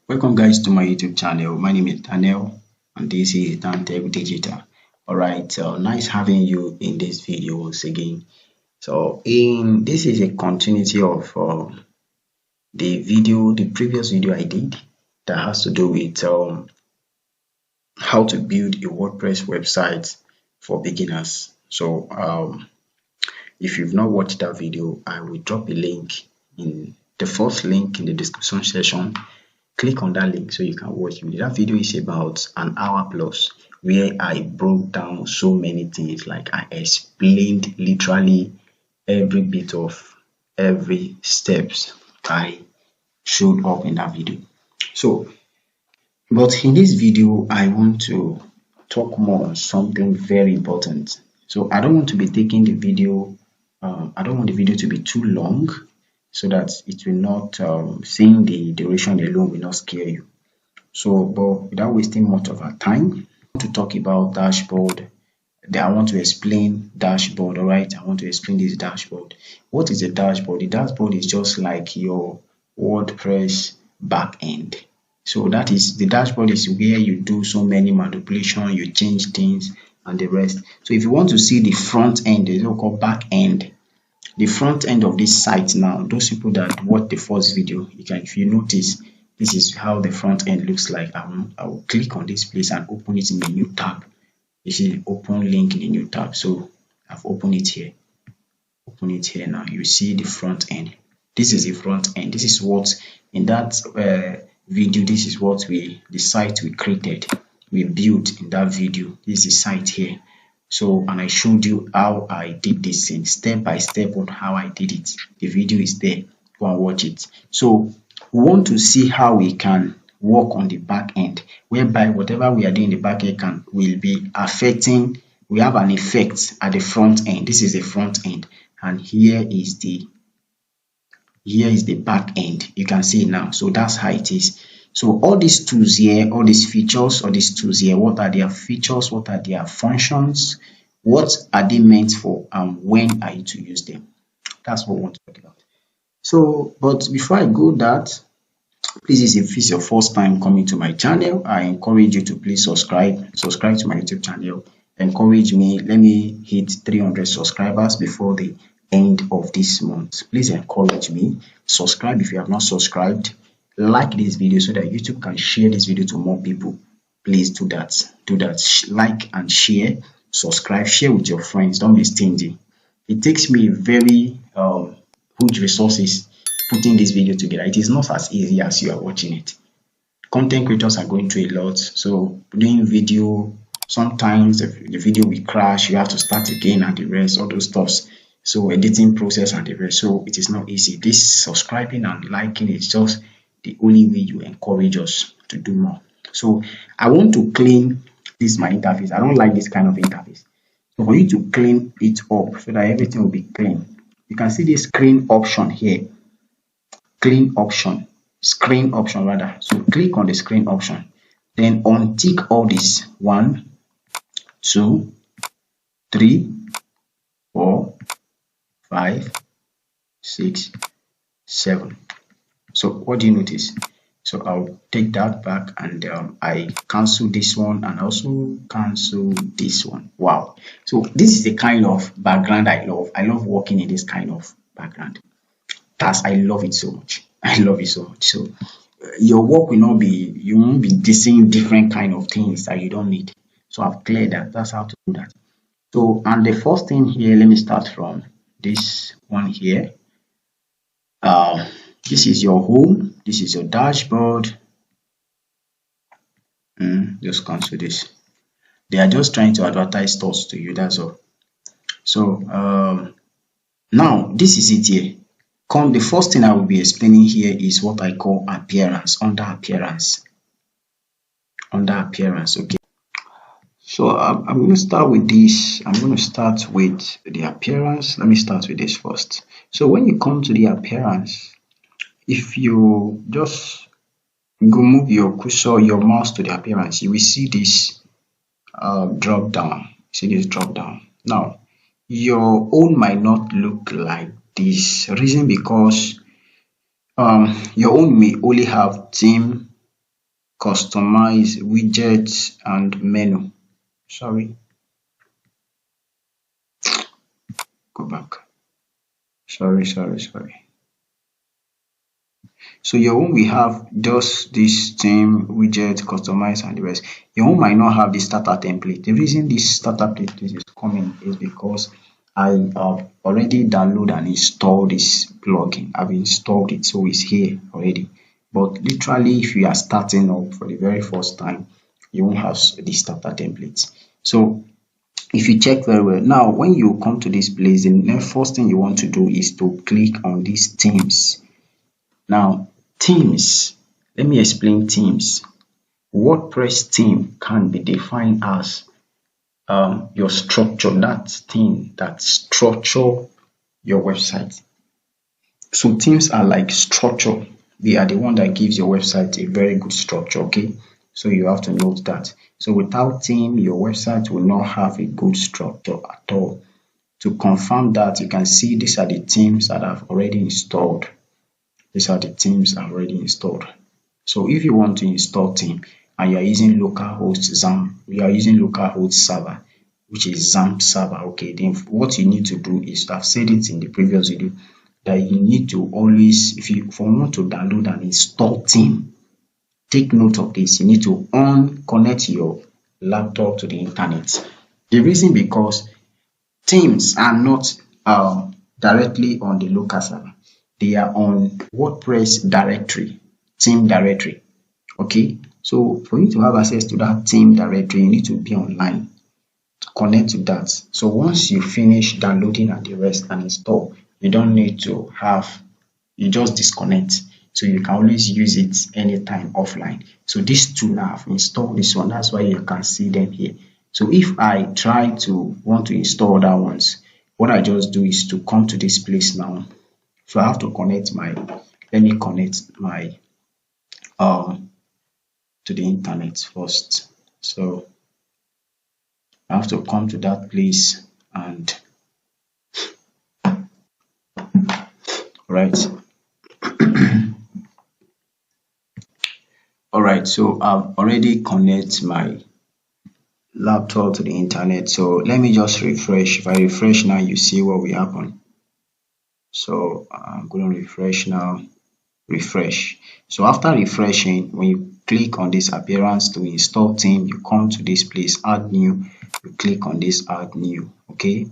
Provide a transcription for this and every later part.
Welcome guys to my YouTube channel. My name is Daniel and this is Dantech Digital. Alright, so nice having you in this video once again. So this is a continuity of the previous video I did that has to do with how to build a WordPress website for beginners. So if you've not watched that video, I will drop a link in the first link in the description section. Click on that link so you can watch me. That video is about an hour plus, where I broke down so many things. Like I explained literally every bit of every steps I showed up in that video. So but in this video I want to talk more on something very important. So I don't want to be taking the video I don't want the video to be too long, so that it will not seeing the duration alone will not scare you. So but without wasting much of our time, I want to talk about dashboard. I want to explain dashboard. All right, I want to explain this dashboard. What is a dashboard? The dashboard is just like your WordPress backend. So that is, the dashboard is where you do so many manipulation, you change things and the rest. So if you want to see the front end, the so-called back end, the front end of this site, now those people that watch the first video, if you notice, this is how the front end looks like. I will click on this place and open it in a new tab. You see open link in a new tab. So I've opened it here. Open it here now. You see the front end. This is the front end. This is what in that video, this is what the site we created, we built in that video. This is the site here. So, and I showed you how I did this thing step by step on how I did it. The video is there. Go and watch it. So we want to see how we can work on the back end, whereby whatever we are doing in the back end will be affecting, we have an effect at the front end. This is the front end, and here is the back end. You can see it now. So that's how it is. So all these tools here, all these features, all these tools here, what are their features, what are their functions, what are they meant for, and when are you to use them? That's what we want to talk about. So, but before I go that, please, if it's your first time coming to my channel, I encourage you to please subscribe to my YouTube channel. Encourage me, let me hit 300 subscribers before the end of this month. Please encourage me, subscribe if you have not subscribed. Like this video so that YouTube can share this video to more people. Please do that. Like and share, subscribe, share with your friends. Don't be stingy. It takes me very huge resources putting this video together. It is not as easy as you are watching it. Content creators are going through a lot. So doing video, sometimes the video will crash, you have to start again and the rest, all those stuffs. So editing process and the rest. So it is not easy. This subscribing and liking is just the only way you encourage us to do more. So I want to clean this my interface. I don't like this kind of interface. So for you to clean it up so that everything will be clean, you can see this screen option here. Screen option rather. So click on the screen option, then untick all this 1, 2, 3, 4, 5, 6, 7. So what do you notice? So I'll take that back and I cancel this one and also cancel this one. Wow. So this is the kind of background I love. I love working in this kind of background. I love it so much. I love it so much. So your work will not be, you won't be seeing different kind of things that you don't need. So I've cleared that. That's how to do that. So, and the first thing here, let me start from this one here. This is your home, this is your dashboard. Just cancel this. They are just trying to advertise stores to you, that's all. So now this is it here. The first thing I will be explaining here is what I call appearance, under appearance. Okay. So I'm going to start with this. I'm going to start with the appearance. Let me start with this first. So when you come to the appearance, if you just go move your cursor, your mouse to the appearance, you will see this drop down. See this drop down. Now, your own might not look like this. Reason because your own may only have theme customize widgets and menu. Sorry, go back. Sorry. So your own we have just this theme, widget, customize and the rest. Your own might not have the starter template. The reason this starter template is coming is because I have already downloaded and installed this plugin. I've installed it, so it's here already. But literally, if you are starting up for the very first time, you won't have the starter template. So if you check very well, now when you come to this place, the first thing you want to do is to click on these themes. Now, themes, let me explain themes. WordPress theme can be defined as your structure, that thing that structure your website. So themes are like structure. They are the one that gives your website a very good structure, okay? So you have to note that. So without theme, your website will not have a good structure at all. To confirm that, you can see these are the themes that I've already installed. These are the themes I've already installed. So if you want to install theme and you are using localhost XAMPP, we are using localhost server, which is XAMPP server. Okay, then what you need to do is, I've said it in the previous video, that you need to always, if you want to download and install theme, take note of this. You need to connect your laptop to the internet. The reason because themes are not directly on the local server. They are on WordPress directory, theme directory. Okay, so for you to have access to that theme directory, you need to be online to connect to that. So once you finish downloading and the rest and install, you don't need to have, you just disconnect. So you can always use it anytime offline. So these two now, I've installed this one. That's why you can see them here. So if I try to want to install other ones, what I just do is to come to this place now. So I have to connect my, let me connect my to the internet first. So I have to come to that place and right. All right, so I've already connected my laptop to the internet. So let me just refresh. If I refresh now, you see what will happen. So I'm going to refresh now. Refresh. So after refreshing, when you click on this appearance to install theme, you come to this place, add new. You click on this add new. Okay.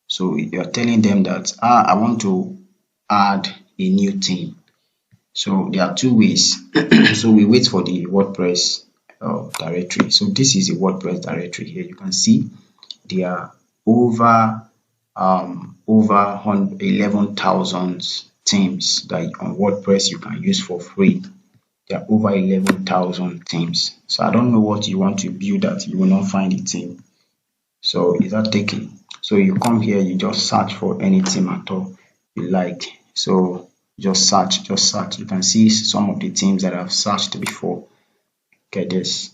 So you're telling them that I want to add a new theme. So there are two ways. So we wait for the WordPress directory. So this is the WordPress directory here. You can see there are over 11,000 themes that on WordPress you can use for free. There are over 11,000 themes. So I don't know what you want to build that you will not find a theme. So is that taken? So you come here, you just search for any theme at all you like. So just search. You can see some of the themes that I've searched before. Get this.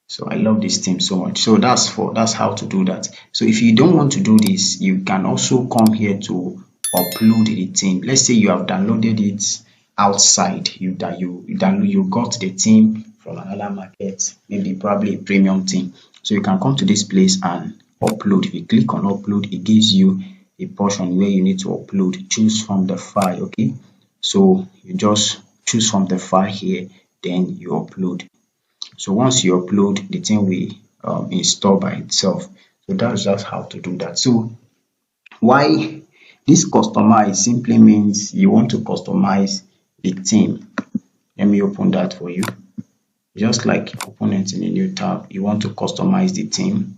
So I love this theme so much. So that's how to do that. So if you don't want to do this, you can also come here to upload the theme. Let's say you have downloaded it outside. You got the theme from another market, maybe probably a premium theme. So you can come to this place and upload. If you click on upload, it gives you a portion where you need to upload. Choose from the file. Okay, so you just choose from the file here, then you upload. So once you upload, the thing will install by itself. So that's just how to do that. So why this customize simply means you want to customize the theme. Let me open that for you. Just like open it in a new tab, you want to customize the theme.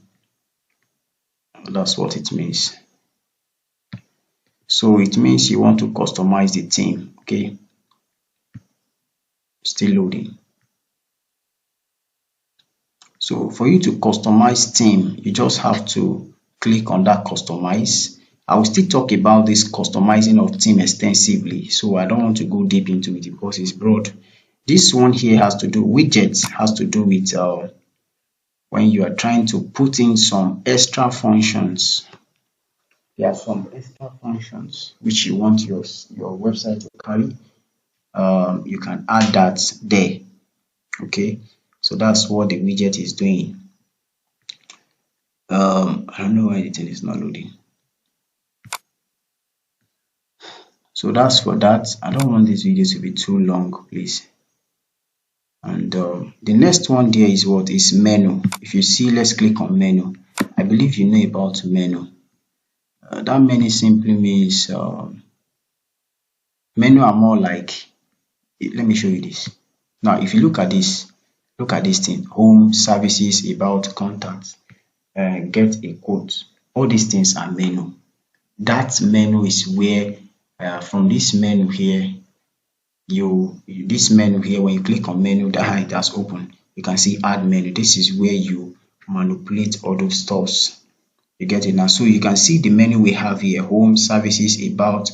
That's what it means. So it means you want to customize the theme. Okay, still loading. So for you to customize theme, you just have to click on that customize. I will still talk about this customizing of theme extensively, so I don't want to go deep into it because it's broad. This one here has to do widgets, has to do with when you are trying to put in some extra functions. There are some extra functions which you want your website to carry. You can add that there. Okay, so that's what the widget is doing. I don't know why the thing is not loading. So that's for that. I don't want this video to be too long, please. And the next one there is what is menu. If you see, let's click on menu. I believe you know about menu. That menu simply means menu are more like, let me show you this. Now if you look at this thing: home, services, about, contacts, get a quote. All these things are menu. That menu is where from this menu here, this menu here, when you click on menu, that it has opened, you can see add menu. This is where you manipulate all those stuffs. You get it now? So you can see the menu we have here: home, services, about,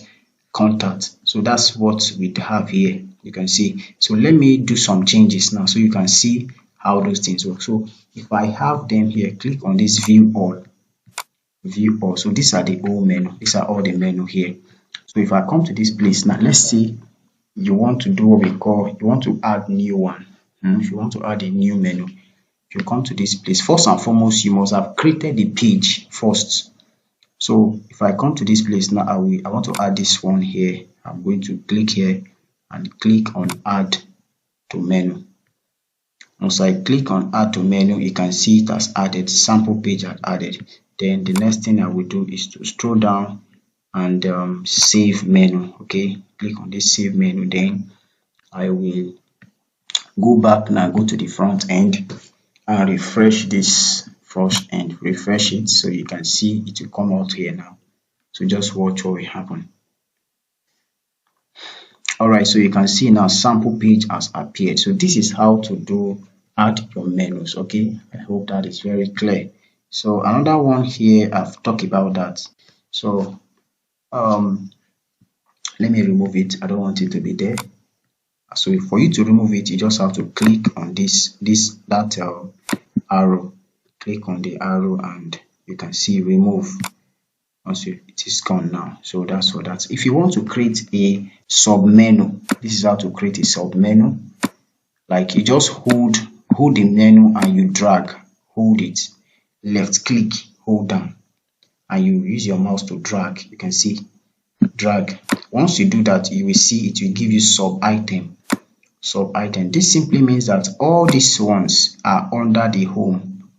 contact. So that's what we have here. You can see. So let me do some changes now so you can see how those things work. So if I have them here, click on this view all. So these are the whole menu. These are all the menu here. So if I come to this place now, let's say you want to do what we call, you want to add new one. If you want to add a new menu, if you come to this place, first and foremost, you must have created the page first. So if I come to this place now, I want to add this one here. I'm going to click here and click on add to menu. Once I click on add to menu, you can see it has added, sample page had added. Then the next thing I will do is to scroll down and save menu. Okay, click on this save menu. Then I will go back now, go to the front end and refresh this front end. Refresh it so you can see it will come out here now. So just watch what will happen. Alright, so you can see now sample page has appeared. So this is how to add your menus. Okay, I hope that is very clear. So another one here, I've talked about that. So let me remove it. I don't want it to be there. So for you to remove it, you just have to click on that arrow. Click on the arrow and you can see remove. Also, it is gone now. So that's for that. If you want to create a sub menu, this is how to create a sub menu. Like you just hold the menu and you drag, hold it, left click, hold down, and you use your mouse to drag. You can see drag. Once you do that, you will see it will give you sub item. This simply means that all these ones are under the home.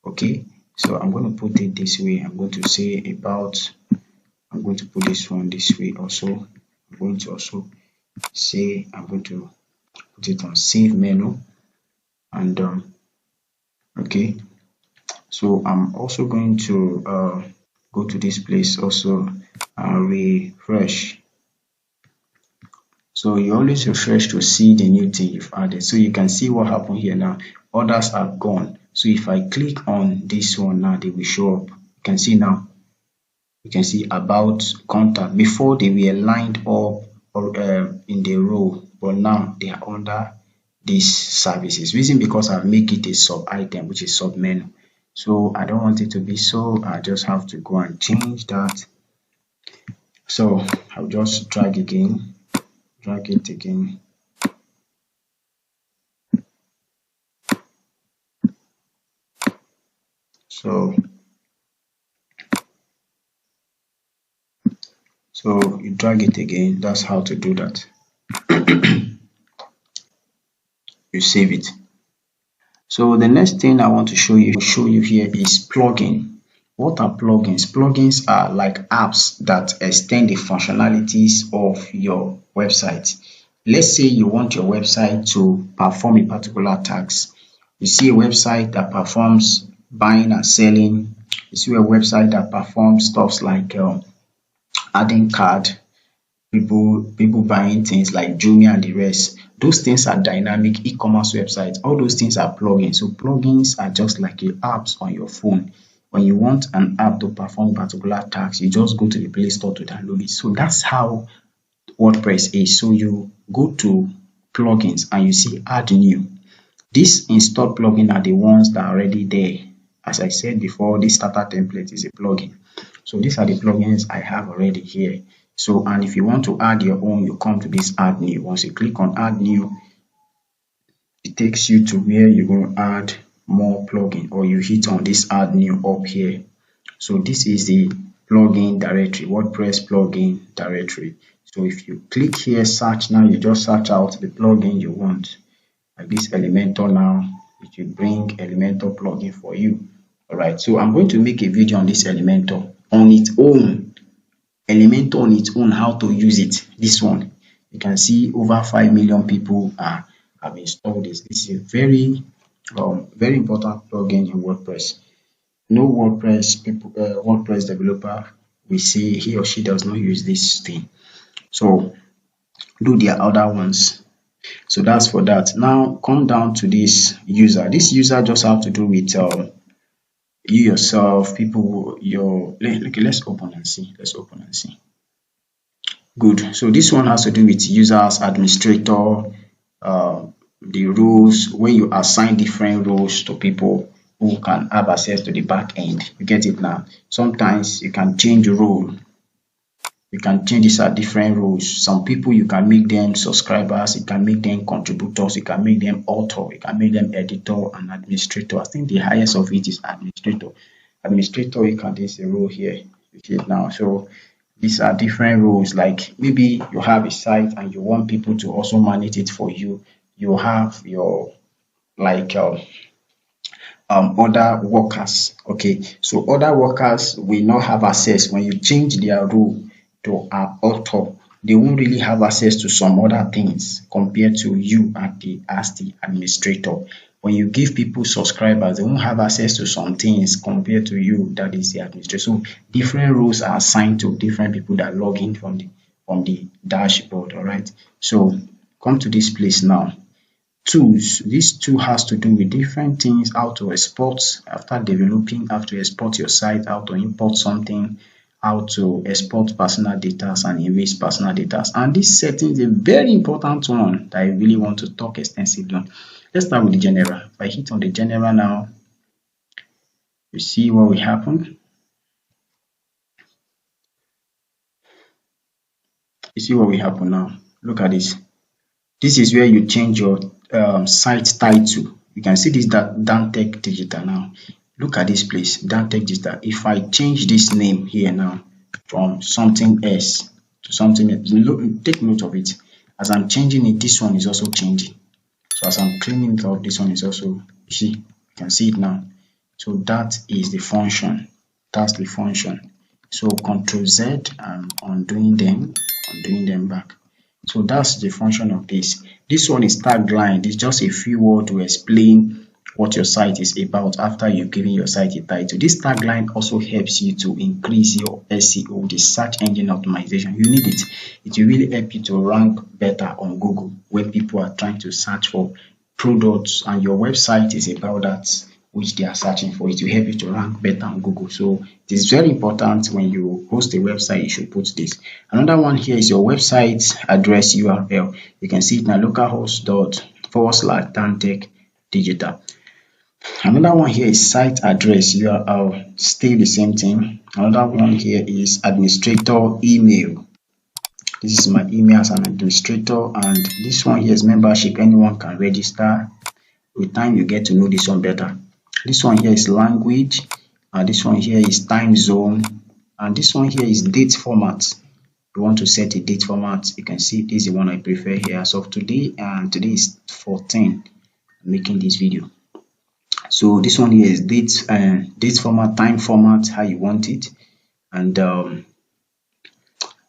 Okay, so I'm going to put it this way. I'm going to say about, I'm going to put this one this way also. I'm going to also say, I'm going to put it on save menu. And okay, so I'm also going to go to this place also and refresh. So you always refresh to see the new thing you've added. So you can see what happened here now. Others are gone. So if I click on this one now, they will show up. You can see now. You can see about, contact. Before they were lined up or in the row, but now they are under these services. Reason because I make it a sub item, which is sub menu. So I don't want it to be so. I just have to go and change that. So I'll just drag it again. So you drag it again. That's how to do that. You save it. So the next thing I want to show you here is plugin. What are plugins? Plugins are like apps that extend the functionalities of your website. Let's say you want your website to perform a particular task. You see a website that performs buying and selling. You see a website that performs stuff like adding card, people buying things like Jumia and the rest. Those things are dynamic e-commerce websites. All those things are plugins. So plugins are just like your apps on your phone. When you want an app to perform a particular task, you just go to the Play Store to download it. So that's how WordPress is. So you go to plugins and you see add new. These installed plugins are the ones that are already there. As I said before, this starter template is a plugin. So these are the plugins I have already here. So, and if you want to add your own, you come to this add new. Once you click on add new, it takes you to where you're going to add more plugin, or you hit on this add new up here. So this is the plugin directory, WordPress plugin directory. So if you click here, search, now you just search out the plugin you want, like this Elementor. Now it will bring Elementor plugin for you. All right, so I'm going to make a video on this Elementor on its own, Elementor on its own, how to use it. This one, you can see over 5 million people have installed this. This is a very important plugin in WordPress. No WordPress developer will say he or she does not use this thing. So do their other ones. So that's for that. Now come down to this user. This user just have to do with you yourself, people, okay, let's open and see. Good. So this one has to do with users, administrator, the roles, when you assign different roles to people who can have access to the back end. You get it now? Sometimes you can change the role. You can change these are different roles. Some people you can make them subscribers, you can make them contributors, you can make them author, you can make them editor and administrator. I think the highest of it is administrator. Administrator, you can this a role here. You see it now. So these are different roles. Like maybe you have a site and you want people to also manage it for you. You have your like other workers. Okay, so other workers will not have access when you change their role to an author. They won't really have access to some other things compared to you as the administrator. When you give people subscribers, they won't have access to some things compared to you, that is the administrator. So different roles are assigned to different people that log in from the dashboard. All right, so come to this place now. Tools. This tool has to do with different things, how to export after developing, how to export your site, how to import something, how to export personal data and erase personal data. And this setting is a very important one that I really want to talk extensively on. Let's start with the general. If I hit on the general now, you see what will happen. You see what will happen now. Look at this. This is where you change your site title. You can see this Dantec Digital now. Look at this place, Dantec Digital. If I change this name here now from something else to something else, take note of it. As I'm changing it, this one is also changing. So as I'm cleaning it up, this one is also, you see, you can see it now. So that is the function. That's the function. So Control Z, I'm undoing them back. So that's the function of this. This one is tagline. It's just a few words to explain what your site is about after you've given your site a title. This tagline also helps you to increase your SEO, the search engine optimization. You need it. It will really help you to rank better on Google when people are trying to search for products and your website is about that which they are searching for. It will help you to rank better on Google. So it is very important when you host a website, you should put this. Another one here is your website address URL. You can see it now, localhost./Dantec Digital. Another one here is site address URL, still the same thing. Another one here is administrator email. This is my email as an administrator, and this one here is membership. Anyone can register. With time you get to know this one better. This one here is language, and this one here is time zone, and this one here is date format. You want to set a date format, you can see this is the one I prefer here as of today, and today is 14. I'm making this video. So this one here is date format, time format, how you want it. And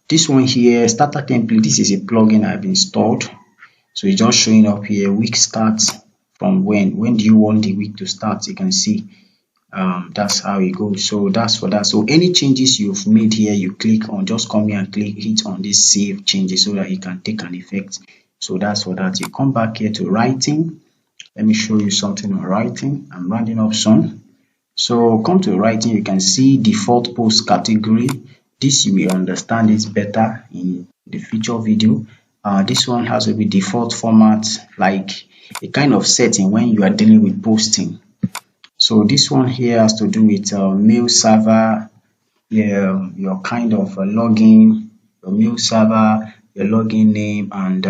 this one here, starter template, this is a plugin I've installed. So it's just showing up here, week starts from when do you want the week to start. You can see that's how it goes. So that's for that. So any changes you've made here, you click on, just come here and hit on this save changes so that it can take an effect. So that's for that. You come back here to writing. Let me show you something on writing. I'm rounding up soon. So come to writing, you can see default post category. This you will understand it better in the future video. This one has to be default format, like a kind of setting when you are dealing with posting. So this one here has to do with mail server, your kind of login, your mail server, your login name, and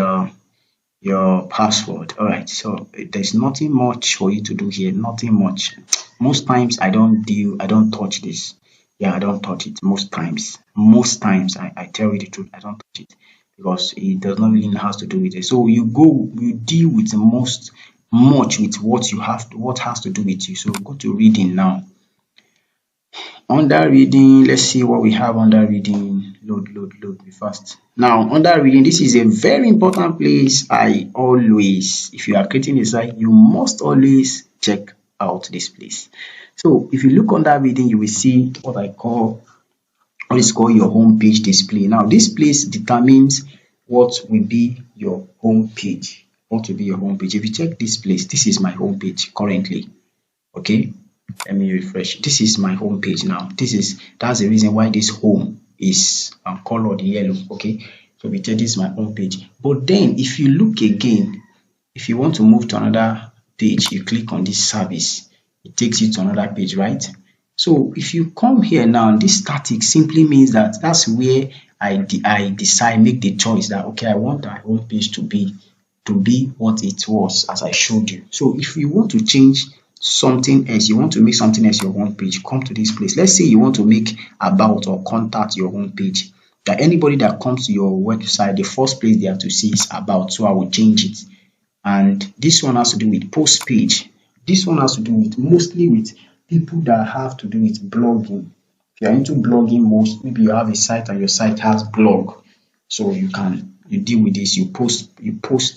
your password. All right, so there's nothing much for you to do here, nothing much. Most times I don't touch this. Yeah, I don't touch it most times I tell you the truth, I don't touch it because it does not really have to do with it. So you deal with the most much with what you have to, what has to do with you. So go to reading now. Under reading, let's see what we have under reading. Load me fast. Now, under reading, this is a very important place. If you are creating a site, you must always check out this place. So, if you look under reading, you will see what is called your home page display. Now, this place determines what will be your home page. What will be your home page? If you check this place, this is my home page currently. Okay, let me refresh. This is my home page now. That's the reason why this home is colored yellow. Okay, so we check, this is my home page. But then if you look again, if you want to move to another page, you click on this service, it takes you to another page, right? So if you come here now, this static simply means that that's where I make the choice that okay, I want our home page to be what it was as I showed you. So if you want to change something else, you want to make something else your home page, come to this place. Let's say you want to make about or contact your home page, that anybody that comes to your website, the first place they have to see is about. So I will change it. And this one has to do with post page. This one has to do with mostly with people that have to do with blogging. If you are into blogging, maybe you have a site and your site has blog, so you deal with this, you post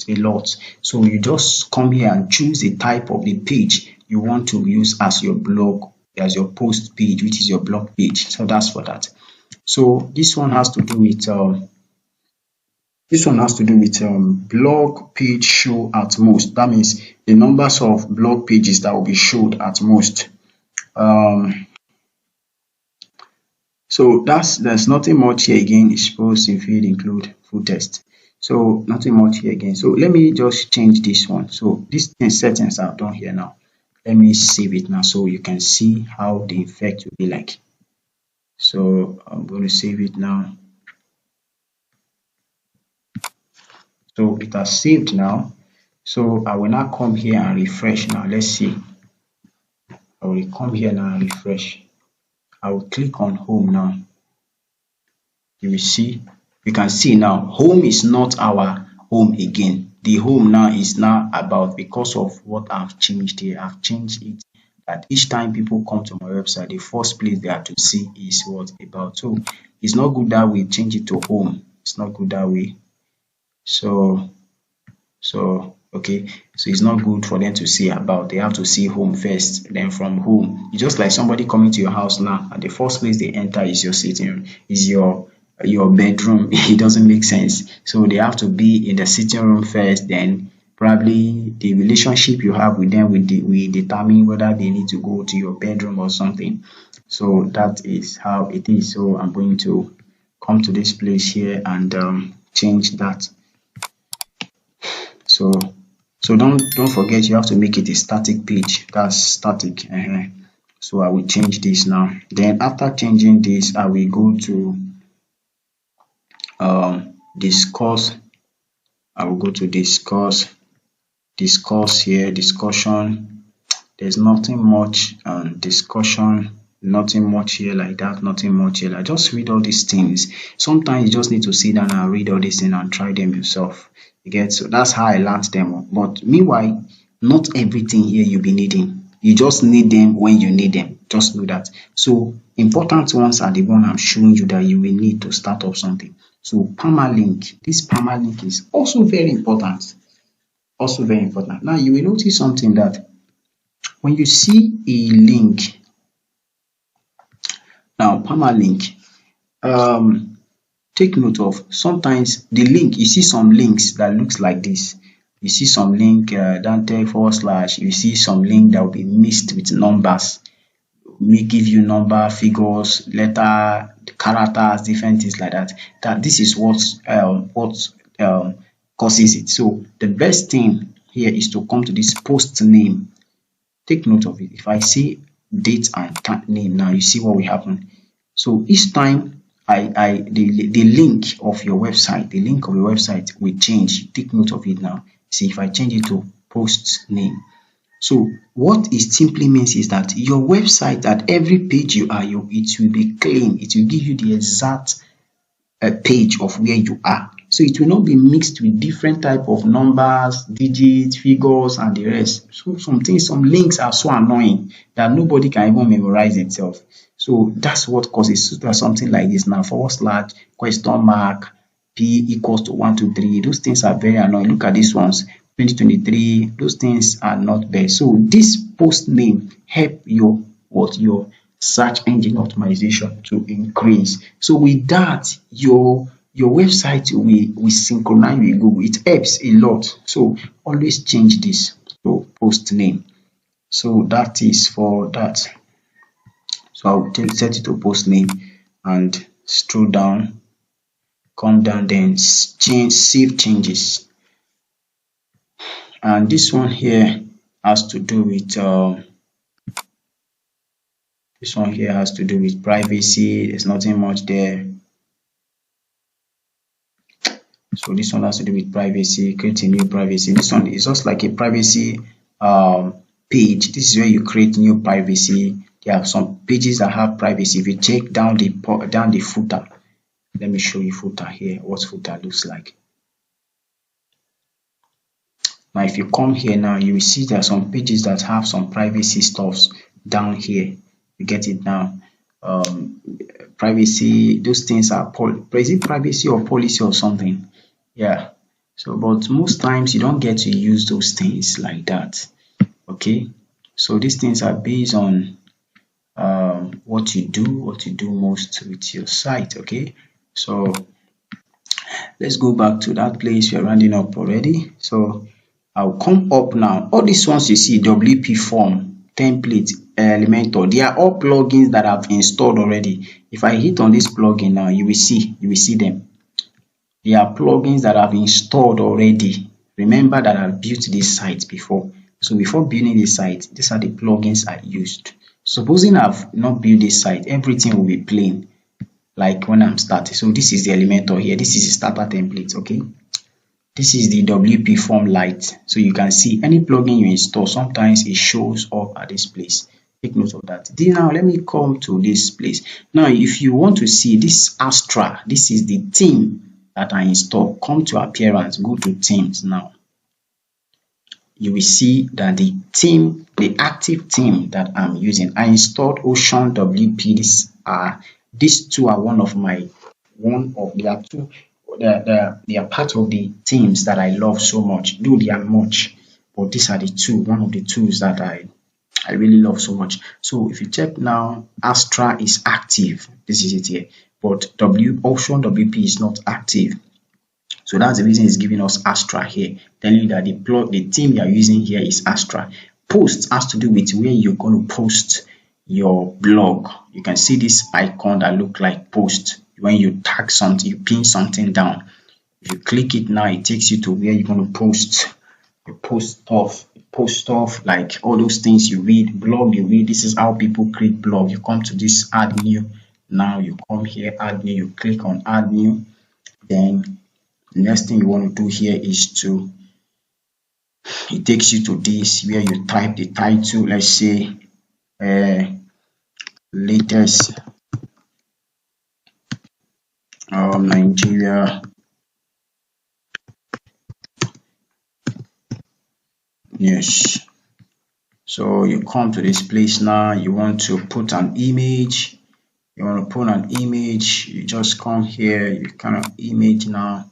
a lot. So you just come here and choose the type of the page you want to use as your blog, as your post page, which is your blog page. So that's for that. So this one has to do with blog page show at most. That means the numbers of blog pages that will be showed at most. So there's nothing much here again. It's supposed to include full text. So nothing much here again. So let me just change this one. So these settings are done here now. Let me save it now so you can see how the effect will be like. So I'm going to save it now. So it has saved now. So I will now come here and refresh now. Let's see. I will come here now and refresh. I will click on home now. You will see, you can see now home is not our home again. The home now is now about, because of what I've changed here. I've changed it that each time people come to my website, the first place they have to see is what about. So it's not good that we change it to home. It's not good that way. So okay, so it's not good for them to see about. They have to see home first. Then from home, it's just like somebody coming to your house now, and the first place they enter is your sitting room, is your bedroom. It doesn't make sense. So they have to be in the sitting room first. Then probably the relationship you have with them will determine whether they need to go to your bedroom or something. So that is how it is. So I'm going to come to this place here and change that. So don't forget, you have to make it a static page. That's static. So I will change this now. Then after changing this, I will go to discuss. I will go to discuss here, discussion. There's nothing much discussion, nothing much here like that, nothing much here. Just read all these things. Sometimes you just need to sit down and read all these things and try them yourself. You get? So that's how I learned them. But meanwhile, not everything here you'll be needing. You just need them when you need them. Just know that. So important ones are the one I'm showing you that you will need to start up something. So permalink. This permalink is also very important. Also very important. Now you will notice something, that when you see a link, now permalink, take note of, sometimes the link, you see some links that looks like this. You see some link Dante / you see some link that will be mixed with numbers, may give you number, figures, letter, characters, different things like that. That this is what causes it. So the best thing here is to come to this post name. Take note of it. If I say date and name, now you see what will happen. So each time the link of your website, will change. Take note of it now. See, if I change it to post name, so what it simply means is that your website, at every page you are, it will be clean. It will give you the exact page of where you are. So it will not be mixed with different type of numbers, digits, figures, and the rest. So some links are so annoying that nobody can even memorize itself. So that's what causes something like this now. / question mark p equals to 1 2 3. Those things are very annoying. Look at these ones. 2023. Those things are not there. So this post name help your search engine optimization to increase. So with that, your website will synchronize with Google. It helps a lot. So always change this to post name. So that is for that. So I'll set it to post name and scroll down, come down, then change, save changes. And this one here has to do with privacy. There's nothing much there. So this one has to do with privacy, create a new privacy. This one is just like a privacy page. This is where you create new privacy. There are some pages that have privacy. If you check down the footer, let me show you footer here, what footer looks like. Now if you come here now, you will see there are some pages that have some privacy stuffs down here. You get it now. Privacy, those things are is it privacy or policy or something? Yeah. So but most times you don't get to use those things like that. Okay. So these things are based on what you do most with your site. Okay. So let's go back to that place. We are rounding up already. So I'll come up now. All these ones you see, WP form, template, Elementor, they are all plugins that I've installed already. If I hit on this plugin now, you will see them. They are plugins that I've installed already. Remember that I've built this site before. So before building this site, these are the plugins I used. Supposing I've not built this site, everything will be plain like when I'm starting. So this is the Elementor here. This is the starter template. Okay. This is the WP form light. So you can see any plugin you install, sometimes it shows up at this place. Take note of that. Then now let me come to this place. Now if you want to see this Astra, this is the theme that I install. Come to appearance, go to themes now. You will see that the theme, the active theme that I'm using, I installed Ocean WP. These two are they are part of the themes that I love so much. Though they are much, but these are one of the tools that I really love so much. So if you check now, Astra is active. This is it here. But Ocean WP is not active. So that's the reason it's giving us Astra here, telling you that the theme you are using here is Astra. Post has to do with where you're going to post your blog. You can see this icon that look like post. When you tag something, you pin something down. If you click it now, it takes you to where you're going to post. You post stuff like all those things you read, blog you read. This is how people create blog. You come to this add new. Now you come here, add new. You click on add new. Then the next thing you want to do here is it takes you to this where you type the title. Let's say latest Nigeria news. So you come to this place now. You want to put an image. You just come here. You kind of image now.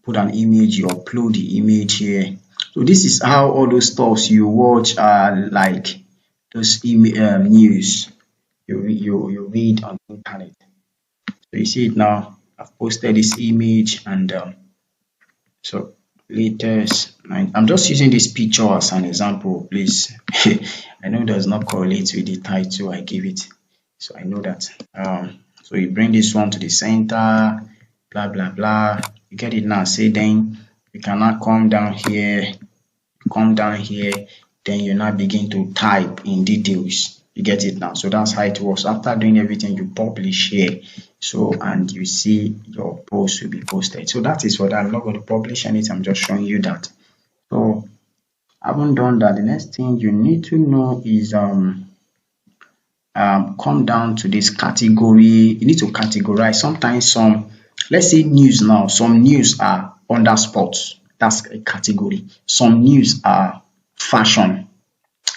Put an image. You upload the image here. So this is how all those stuffs you watch are like those news you read on the internet. So you see it now. I've posted this image and so latest. I'm just using this picture as an example, please. I know it does not correlate with the title I give it, so I know that. So you bring this one to the center, blah blah blah. You get it now. Say then you cannot come down here. Then you now begin to type in details. You get it now. So that's how it works. After doing everything, you publish here. So and you see your post will be posted. So that is what I'm not going to publish anything. I'm just showing you that So I haven't done that. The next thing you need to know is come down to this category. You need to categorize. Sometimes let's say news now, some news are under sports. That's a category. Some news are fashion.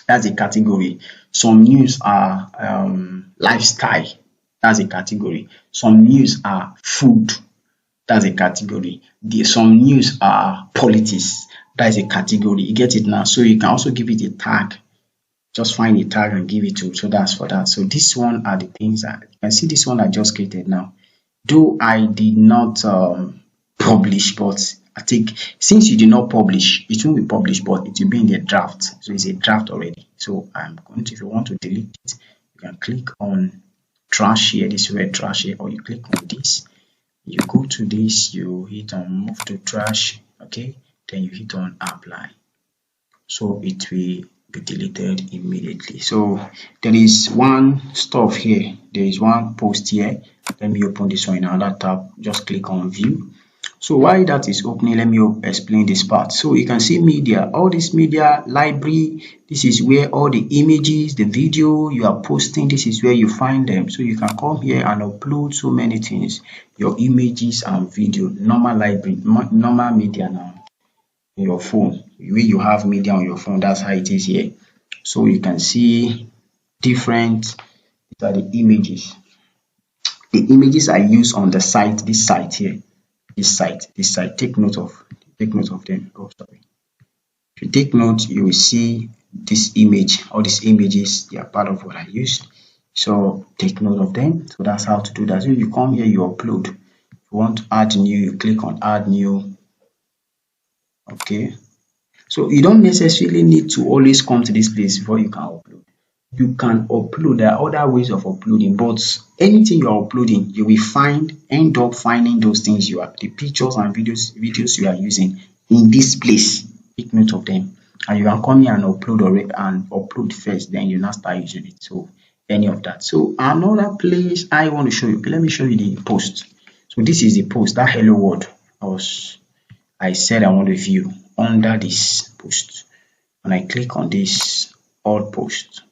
That's a category. Some news are lifestyle. That's a category. Some news are food. That's a category. Some news are politics. That is a category. You get it now. So you can also give it a tag. Just find a tag and give it to. So that's for that. So this one are the things that you can see. This one I just created now. Though I did not publish, but I think since you did not publish, it won't be published, but it will be in the draft. So it's a draft already. So I'm going to, if you want to delete it, you can click on trash here, this red trash here, or you click on this. You go to this, you hit on move to trash, okay, then you hit on apply. So it will be deleted immediately. So there is one stuff here, there is one post here. Let me open this one in another tab. Just click on view. So while that is opening, let me explain this part. So you can see media, all this media library. This is where all the images, the video you are posting, this is where you find them. So you can come here and upload so many things, your images and video, normal library, normal media now in your phone. Where you have media on your phone, that's how it is here. So you can see different, these are the images. The images I use on the site, this site here. This site, take note of them. Oh, sorry. If you take note, you will see this image, all these images, they are part of what I used. So take note of them. So that's how to do that. So you come here, you upload. If you want to add new, you click on add new. Okay. So you don't necessarily need to always come to this place before you can upload. You can upload. There are other ways of uploading, but anything you are uploading, you will end up finding those things the pictures and videos you are using in this place. Take note of them, and you can come here and upload first, then you now start using it. So any of that. So another place I want to show you. Okay, let me show you the post. So this is the post, that hello world I said I want to view under this post. When I click on this all post.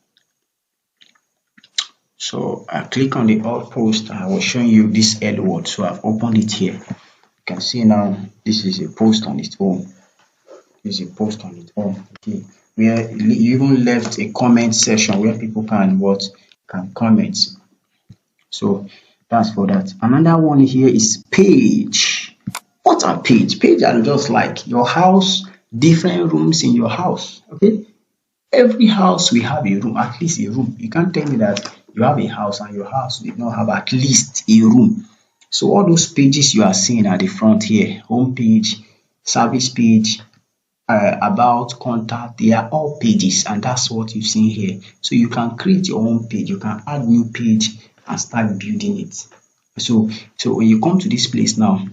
So I click on the all post, I will show you this hello world. So I've opened it here. You can see now this is a post on its own. This is a post on its own. Okay, where you even left a comment section where people can comment. So that's for that. Another one here is page. What are page? Page are just like your house, different rooms in your house. Okay, every house will have a room, at least a room. You can't tell me that you have a house and your house did not have at least a room. So all those pages you are seeing at the front here, home page, service page, about, contact, they are all pages, and that's what you've seen here. So you can create your own page, you can add new page and start building it. So when you come to this place now,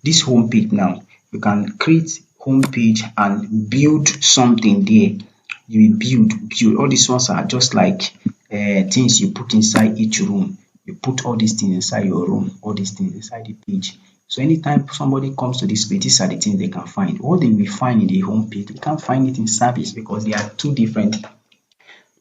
this home page now, you can create home page and build something there. You will build. All these ones are just like things you put inside each room. You put all these things inside your room, all these things inside the page. So anytime somebody comes to this page, these are the things they can find. What they will find in the home page, they can't find it in service because they are two different.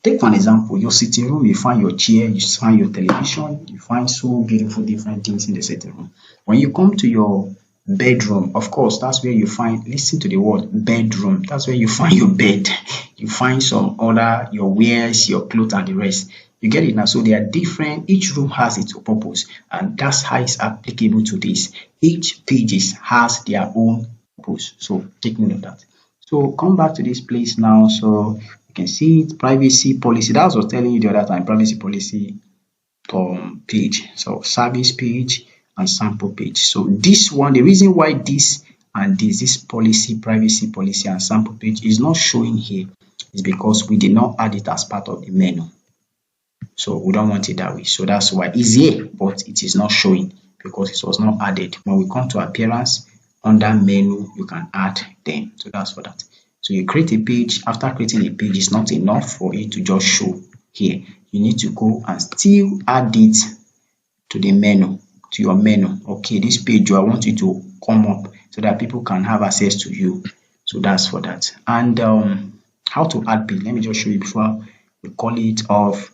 Take for an example, your sitting room, you find your chair, you find your television, you find so beautiful different things in the sitting room. When you come to your bedroom, of course, that's where you find, listen to the word bedroom, that's where you find your bed, you find some other, your wares, your clothes and the rest. You get it now? So they are different, each room has its purpose, and that's how it's applicable to this. Each pages has their own purpose, so take note of that. So come back to this place now. So you can see it, privacy policy. That's what I was telling you the other time, privacy policy page. So service page and sample page. So this one, the reason why this and this policy, privacy policy and sample page is not showing here is because we did not add it as part of the menu. So we don't want it that way. So that's why it's here, but it is not showing because it was not added. When we come to appearance, under menu, you can add them. So that's for that. So you create a page. After creating a page, it's not enough for it to just show here. You need to go and still add it to the menu, to your menu. Okay, this page, I want you to come up so that people can have access to you. So that's for that. And how to add page. Let me just show you before we call it off.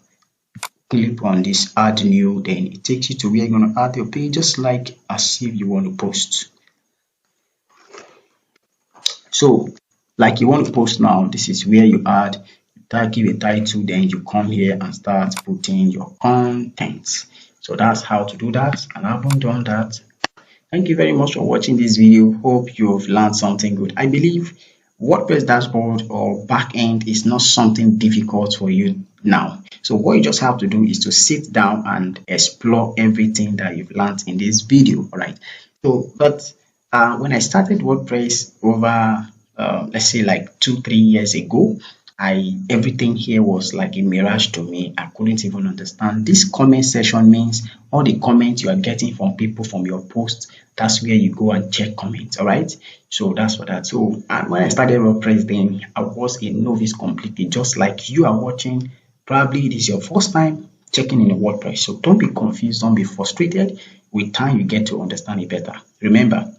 Click on this add new, then it takes you to where you're going to add your page, just like as if you want to post. So like you want to post now, this is where you add, give a title, then you come here and start putting your content. So that's how to do that, and I haven't done that. Thank you very much for watching this video. Hope you've learned something good. I believe WordPress dashboard or backend is not something difficult for you now. So what you just have to do is to sit down and explore everything that you've learned in this video. All right. So, but when I started WordPress over, let's say like 2-3 years ago, everything here was like a mirage to me. I couldn't even understand. This comment section means all the comments you are getting from people from your post. That's where you go and check comments. All right. So that's for that. So when I started WordPress, then I was a novice completely, just like you are watching. Probably it is your first time checking in a WordPress. So don't be confused. Don't be frustrated. With time, you get to understand it better. Remember,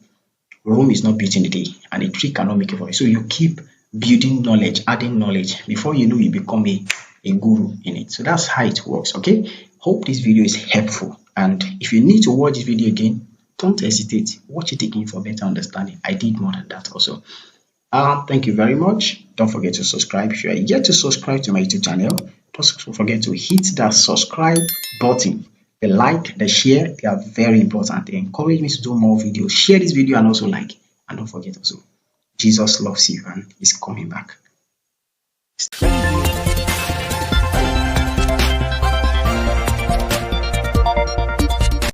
Rome is not built in a day, and a tree cannot make a voice. So you keep building knowledge, adding knowledge. Before you know, you become a guru in it. So that's how it works. Okay. Hope this video is helpful. And if you need to watch this video again, don't hesitate. Watch it again for better understanding. I did more than that also. Thank you very much. Don't forget to subscribe. If you are yet to subscribe to my YouTube channel, don't forget to hit that subscribe button. The like, the share, they are very important. They encourage me to do more videos. Share this video and also like. And don't forget also, Jesus loves you and is coming back.